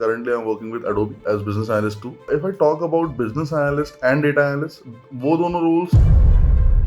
Currently, I'm working with Adobe as business analyst too. If I talk about business analyst and data analyst, both on roles,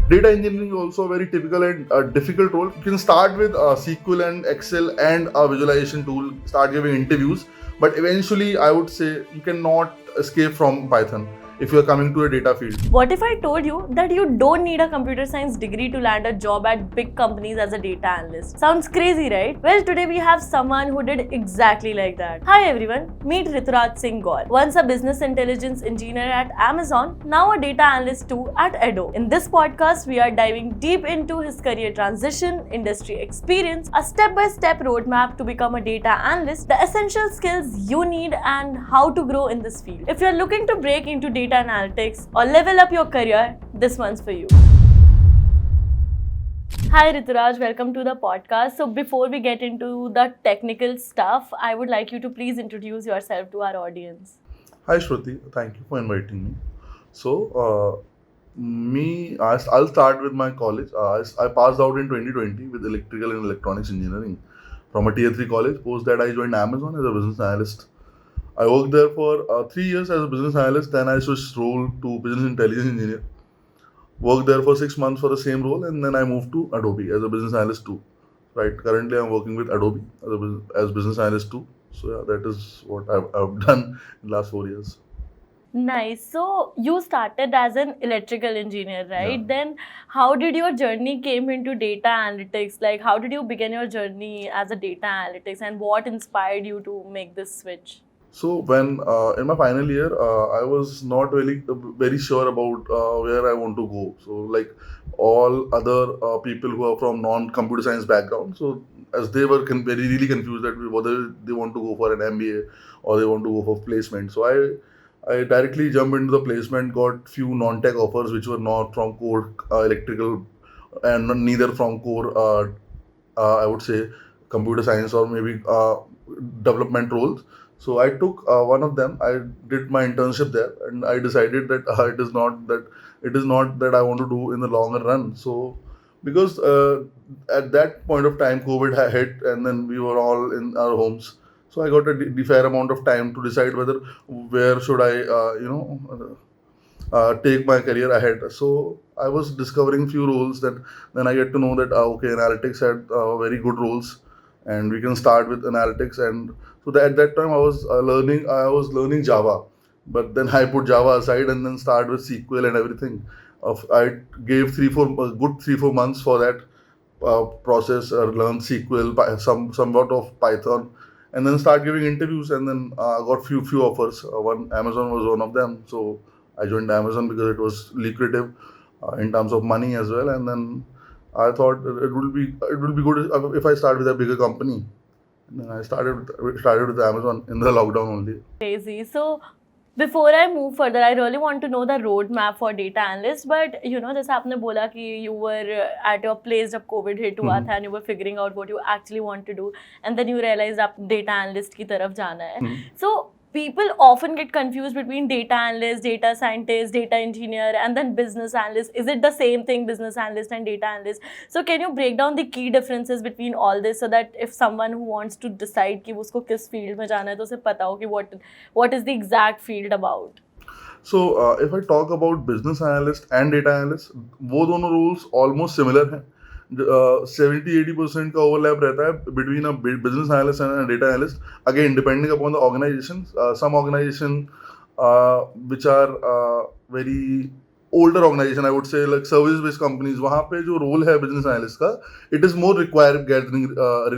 data engineering is also a very typical and difficult role. You can start with SQL and Excel and a visualization tool, start giving interviews, but eventually, I would say you cannot escape from Python if you're coming to a data field. What if I told you that you don't need a computer science degree to land a job at big companies as a data analyst? Sounds crazy, right? Well, today we have someone who did exactly like that. Hi everyone, meet Rituraj Singh Gaur. Once a business intelligence engineer at Amazon, now a data analyst too at Edo. In this podcast, we are diving deep into his career transition, industry experience, a step-by-step roadmap to become a data analyst, the essential skills you need and how to grow in this field. If you're looking to break into data analytics or level up your career, this one's for you. Hi Rituraj, welcome to the podcast. So before we get into the technical stuff, I would like you to please introduce yourself to our audience. Hi Shruti, thank you for inviting me. I'll start with my college. I passed out in 2020 with electrical and electronics engineering from a tier 3 college. Post that, I joined Amazon as a business analyst. I worked there for 3 years as a business analyst. Then I switched role to business intelligence engineer. Worked there for 6 months for the same role, and then I moved to Adobe as a business analyst too. Right. Currently, I'm working with Adobe as business analyst too. So yeah, that is what I've done in the last 4 years. Nice. So you started as an electrical engineer, right? Yeah. Then how did your journey came into data analytics? Like how did you begin your journey as a data analytics and what inspired you to make this switch? So when in my final year, I was not really very sure about where I want to go. So like all other people who are from non-computer science background, so as they were very really confused that whether they want to go for an MBA or they want to go for placement. So I directly jumped into the placement, got few non-tech offers which were not from core electrical and neither from core I would say computer science or maybe development roles. So I took one of them. I did my internship there, and I decided that it is not that I want to do in the longer run. So because at that point of time, COVID had hit, and then we were all in our homes. So I got a fair amount of time to decide whether where should I take my career ahead. So I was discovering few roles that then I get to know that okay, analytics had very good roles, and we can start with analytics. And so at that time I was learning Java, but then I put Java aside and then start with SQL and everything. I gave 3-4 months for that process, learn SQL, somewhat of Python, and then start giving interviews, and then got few offers. One Amazon was one of them, so I joined Amazon because it was lucrative in terms of money as well. And then I thought it will be good if I start with a bigger company. And then I started with Amazon in the lockdown only. Crazy. So before I move further, I really want to know the roadmap for data analyst. But जैसे आपने बोला कि you were at your place जब COVID hit हुआ था and you were figuring out what you actually want to do, and then you realized आप data analyst की तरफ जाना है. So people often get confused between data analyst, data scientist, data engineer, and then business analyst. Is it the same thing, business analyst and data analyst? So can you break down the key differences between all this so that if someone who wants to decide कि उसको किस field में जाना है तो उसे पता हो कि what is the exact field about? So if I talk about business analyst and data analyst, वो दोनों roles almost similar हैं. 70-80% का overlap रहता है between a business analyst and a data analyst. Again, depending upon the organization, some organization which are very older organization, I would say like service-based companies, वहाँ पे जो role है business analyst का, it is more required gathering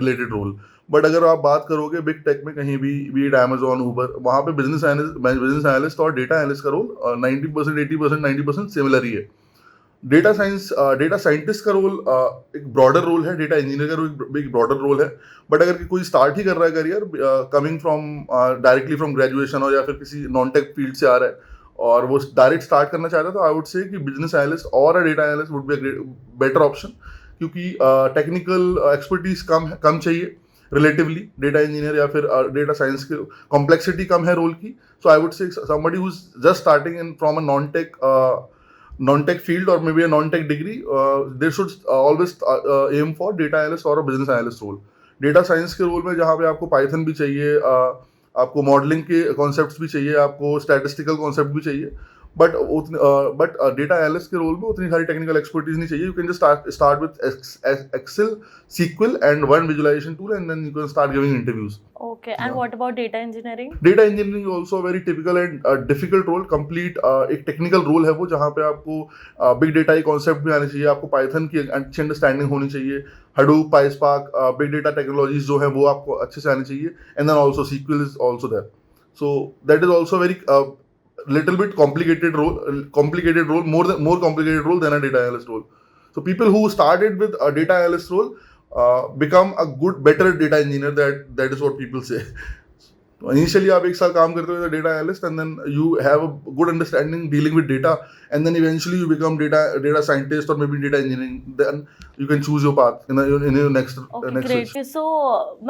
related role. But अगर आप बात करोगे big tech में कहीं भी बीट Amazon, Uber, वहाँ पे बिजनेस एनालिस्ट और डेटा एनालिस्ट का रोल 90%, 80%, 90% सिमिलर ही है. डेटा साइंटिस्ट का रोल एक ब्रॉडर रोल है, डेटा इंजीनियर का रोल एक ब्रॉडर रोल है. बट अगर कोई स्टार्ट ही कर रहा है career coming from directly from graduation और या फिर किसी नॉन टेक फील्ड से आ रहा है और वो डायरेक्ट स्टार्ट करना चाहता है, तो आई वुड से कि बिजनेस एनालिस्ट और data analyst would be better option, क्योंकि टेक्निकल एक्सपर्टीज कम चाहिए रिलेटिवली डेटा इंजीनियर या फिर डेटा साइंस की कॉम्प्लेक्सिटी कम है रोल की. So I would say somebody who is just starting in from a non-tech field or maybe a non-tech degree, they should always aim for data analyst or a business analyst role. Data science के role में जहाँ पे आपको Python भी चाहिए, आपको modelling के concepts भी चाहिए, आपको स्टैटिस्टिकल कॉन्सेप्ट भी चाहिए, बट डेटा एनालिस्ट के रोल में उतनी सारी टेक्निकल एक्सपर्टीज नहीं चाहिए. You can just start with Excel, SQL and one visualization tool, and then you can start giving interviews. Okay, and what about data engineering? Data engineering also very typical and difficult role. Complete एक technical role है वो, जहाँ पे आपको big data के concept भी आने चाहिए, आपको पाइथन की अच्छी अंडरस्टैंडिंग होनी चाहिए, Hadoop, PySpark, big data technologies जो है वो आपको अच्छे से आनी चाहिए, and then also SQL is also there. So that is also very little bit complicated role, more complicated role than a data analyst role. So people who started with a data analyst role become a better data engineer. That is what people say. So initially आप एक साल काम करते हो data analyst, and then you have a good understanding dealing with data, and then eventually you become data scientist or maybe data engineering. Then you can choose your path in your next Okay, great. switch. So,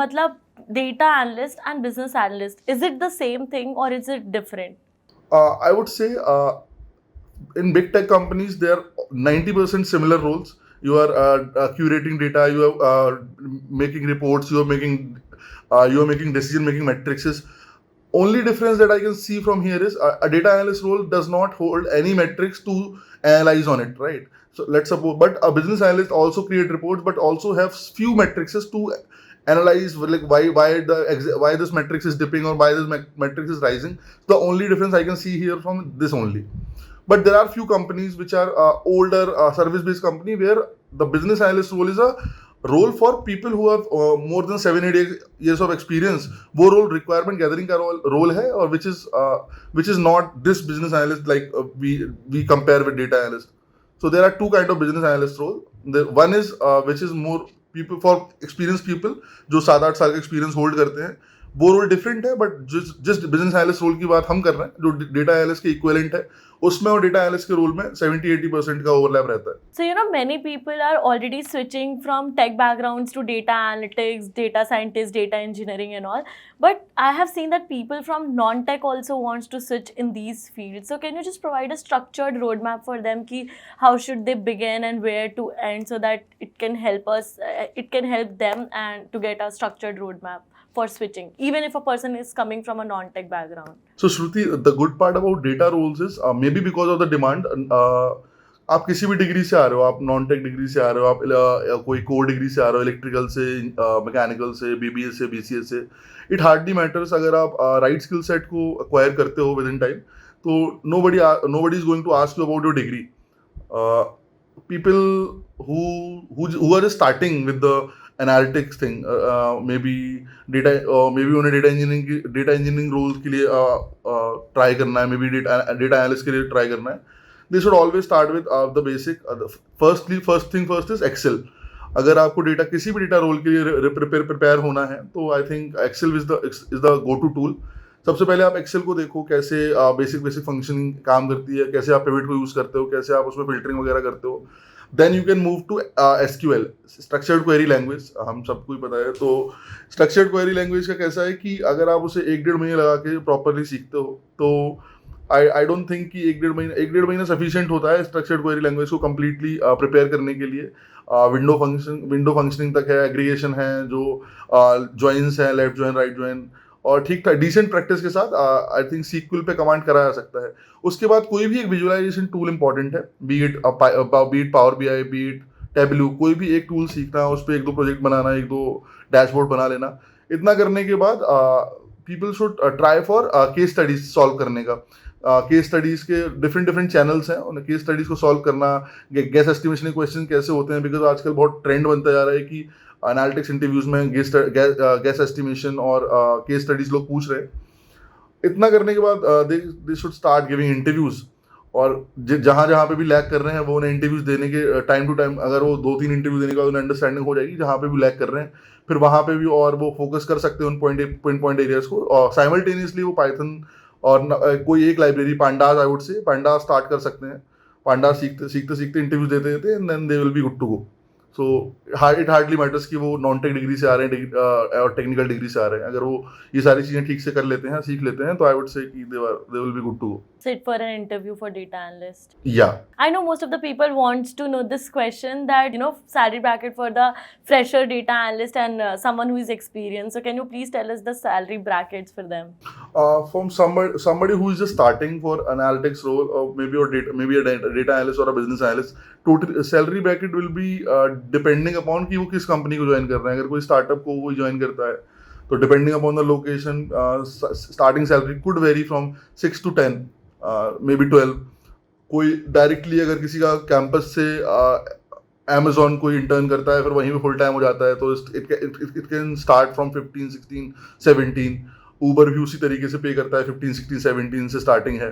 matlab data analyst and business analyst, is it the same thing or is it different? I would say in big tech companies, there are 90% similar roles. You are curating data, you are making reports, you are making decision-making matrices. Only difference that I can see from here is a data analyst role does not hold any metrics to analyze on it, right? So let's suppose, but a business analyst also create reports, but also have few matrices to analyze, like why this matrix is dipping or why this matrix is rising. The only difference I can see here from this only. But there are few companies which are older service-based company where the business analyst role is a role for people who have more than 7-8 years of experience. वो role requirement gathering का role है, और which is not this business analyst like we compare with data analyst. So there are two kind of business analyst role. One is which is more people for experienced people जो 7-8 साल का experience hold करते हैं, वो role different है. But जिस business analyst role की बात हम कर रहे हैं, जो डेटा एनालिस्ट के इक्विवेलेंट है, उसमें और डेटा एनालिस्ट के रोल में 70-80% का ओवरलैप रहता है. So, many people are already switching from tech backgrounds to data analytics, data scientists, data engineering and all. But I have seen that people from non-tech also wants to switch in these fields. So can you just provide a structured roadmap for them ki how should they begin and where to end, so that it can help them and to get a structured roadmap for switching, even if a person is coming from a non-tech background? So Shruti, the good part about data roles is maybe because of the demand, आप किसी भी degree से आ रहे हो, आप non tech degree से आ रहे हो, आप कोई कोर डिग्री से आ रहे हो, इलेक्ट्रिकल से, मैकेनिकल से, BBA से, BCA से, इट हार्डली मैटर्स. अगर आप राइट स्किल सेट को एक्वायर करते हो विद इन टाइम, तो nobody is going to ask you about your degree. People who are just starting with the analytics thing, maybe उन्हें data engineering role के लिए try करना है, maybe डेटा एनालिस्ट के लिए ट्राई करना है. They should always start with the basic. First is Excel. अगर आपको किसी भी डेटा रोल के लिए प्रिपेयर होना है, तो I think Excel is the go to tool. सबसे पहले आप एक्सेल को देखो, कैसे बेसिक फंक्शनिंग काम करती है, कैसे आप पिवट को यूज करते हो, कैसे आप उसमें फिल्टरिंग वगैरह करते हो. Then you can move to SQL, structured query language. हम सबको ही पता है. तो स्ट्रक्चर्ड क्वेरी लैंग्वेज का कैसा है कि अगर आप उसे 1-1.5 महीने लगा के प्रॉपरली सीखते हो, तो आई डोंट थिंक कि 1-1.5 महीना सफिशिएंट होता है स्ट्रक्चर्ड क्वेरी लैंग्वेज को कंप्लीटली प्रिपेयर करने के लिए. विंडो फंक्शनिंग तक है, एग्रीगेशन है, जो ज्वाइंस है, लेफ्ट ज्वाइन, राइट ज्वाइन, और ठीक ठाक डिसेंट प्रैक्टिस के साथ आई थिंक SQL पे कमांड करा जा सकता है. उसके बाद कोई भी एक विजुअलाइजेशन टूल इंपॉर्टेंट है, B it power BI, B it tableau, कोई भी एक टूल सीखना, उस पर 1-2 प्रोजेक्ट बनाना, 1-2 डैशबोर्ड बना लेना. इतना करने के बाद people should try for case studies solve करने का. केस स्टडीज के डिफरेंट चैनल्स हैं, उन केस स्टडीज को सॉल्व करना, गैस एस्टिमेशन के क्वेश्चन कैसे होते हैं, बिकॉज आजकल बहुत ट्रेंड बनता जा रहा है कि एनालिटिक्स इंटरव्यूज में गैस एस्टिमेशन और केस स्टडीज लोग पूछ रहे हैं. इतना करने के बाद they should start giving interviews, और जहाँ पे भी लैग कर रहे हैं वो उन्हें इंटरव्यूज देने के टाइम टू टाइम, अगर वो 2-3 इंटरव्यू देने के बाद उन्हें अंडरस्टैंडिंग हो जाएगी जहाँ पे भी लैग कर रहे हैं, फिर वहाँ पे भी और वो फोकस कर सकते हैं उन पॉइंट एरियाज को. और साइमल्टेनियसली वो पाइथन और कोई एक library, Pandas, I would say Pandas start कर सकते हैं. पांडास सीखते इंटरव्यूज देते and then they will be good to go. So it hardly matters कि वो नॉन टेक डिग्री से आ रहे हैं और टेक्निकल डिग्री से आ रहे हैं. अगर वो ये सारी चीज़ें ठीक से कर लेते हैं, सीख लेते हैं, तो आई वुड से कि they will be good to go. sit for an interview for data analyst? Yeah. I know most of the people wants to know this question, that salary bracket for the fresher data analyst and someone who is experienced. So can you please tell us the salary brackets for them? From somebody who is just starting for analytics role, or maybe a data analyst or a business analyst, total salary bracket will be depending upon कि वो किस company को join कर रहे हैं. अगर कोई startup को कोई ज्वाइन करता है तो depending upon the location starting salary could very from 6 to 10, may be 12. कोई डायरेक्टली अगर किसी का कैंपस से Amazon कोई इंटर्न करता है फिर वहीं पे फुल टाइम हो जाता है तो it can start from 15, 16, 17. Uber भी उसी तरीके से पे करता है 15, 16, 17 से स्टार्टिंग है.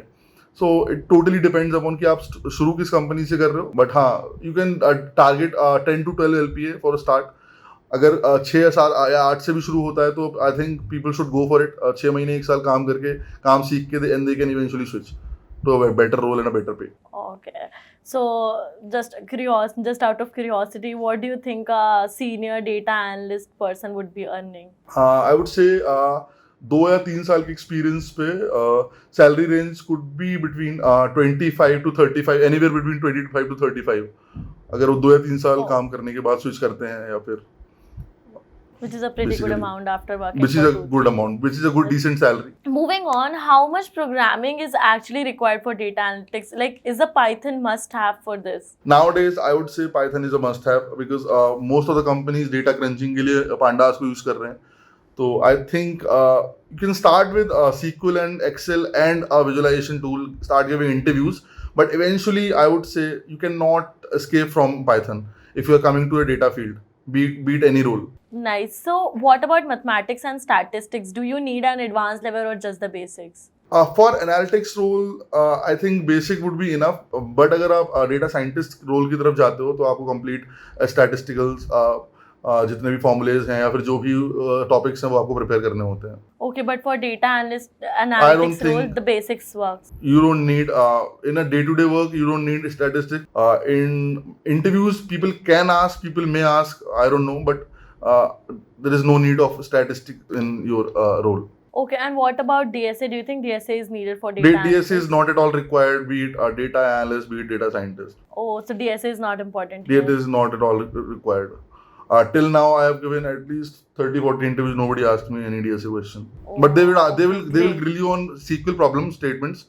So it totally depends upon कि आप शुरू किस कंपनी से कर रहे हो. बट हाँ, you can target 10 to 12 LPA for start. अगर 6 या 7 या 8 से भी शुरू होता है तो I think people should go for it. 6 महीने 1 साल काम करके काम सीख के and they can eventually switch to a better role and a better pay. Okay. So just out of curiosity, what do you think a senior data analyst person would be earning? I would से 2 या 3 साल के experience पे salary range could be between 25 to 35, anywhere between 25 to 35. अगर वो 2 या 3 साल काम करने के बाद स्विच करते हैं या फिर Which is a pretty good Basically, amount after working. which is for a 2-3 good amount, which is a good decent salary. Moving on, how much programming is actually required for data analytics? Like, is a Python must-have for this? Nowadays, I would say Python is a must-have because most of the companies data crunching के लिए pandas को use कर रहे हैं. So I think you can start with SQL and Excel and a visualization tool. Start giving interviews, but eventually, I would say you cannot escape from Python if you are coming to a data field. Be it any role. Nice. So, what about mathematics and statistics? Do you need an advanced level or just the basics? For analytics role, I think basic would be enough. But अगर आप data scientist role की तरफ जाते हो तो आपको complete statisticals, जितने भी formulas हैं या फिर जो भी topics हैं वो आपको prepare करने होते हैं. Okay, but for data analytics role, think- the basics works. You don't need in a day-to-day work. You don't need statistics. In interviews, people can ask, people may ask. I don't know, but there is no need of statistics in your role. Okay, and what about DSA? Do you think DSA is needed for data DSA analytics? is not at all required. Be it a data analyst, be it data scientist. Oh, so DSA is not important DSA here. is not at all required. Till now, I have given at least 30-40 interviews. Nobody asked me any DSA question. But they will great. grill you on SQL problem statements,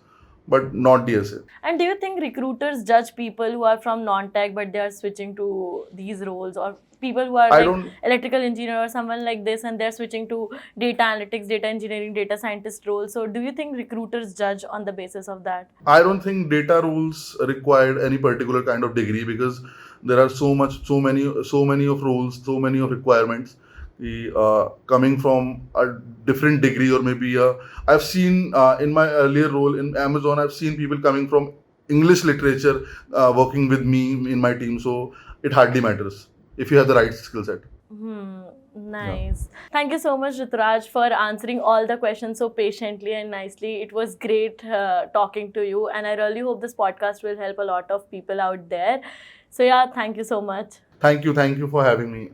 but not DSA. And do you think recruiters judge people who are from non-tech but they are switching to these roles, or people who are I like don't- electrical engineer or someone like this and they're switching to data analytics, data engineering, data scientist roles? So do you think recruiters judge on the basis of that? I don't think data roles required any particular kind of degree because there are so many of roles, so many of requirements. Coming from a different degree or maybe I've seen in my earlier role in Amazon, I've seen people coming from English literature working with me in my team. So it hardly matters if you have the right skill set. Nice. Thank you so much, Rituraj, for answering all the questions so patiently and nicely. It was great talking to you, and I really hope this podcast will help a lot of people out there. So yeah, thank you so much. Thank you for having me.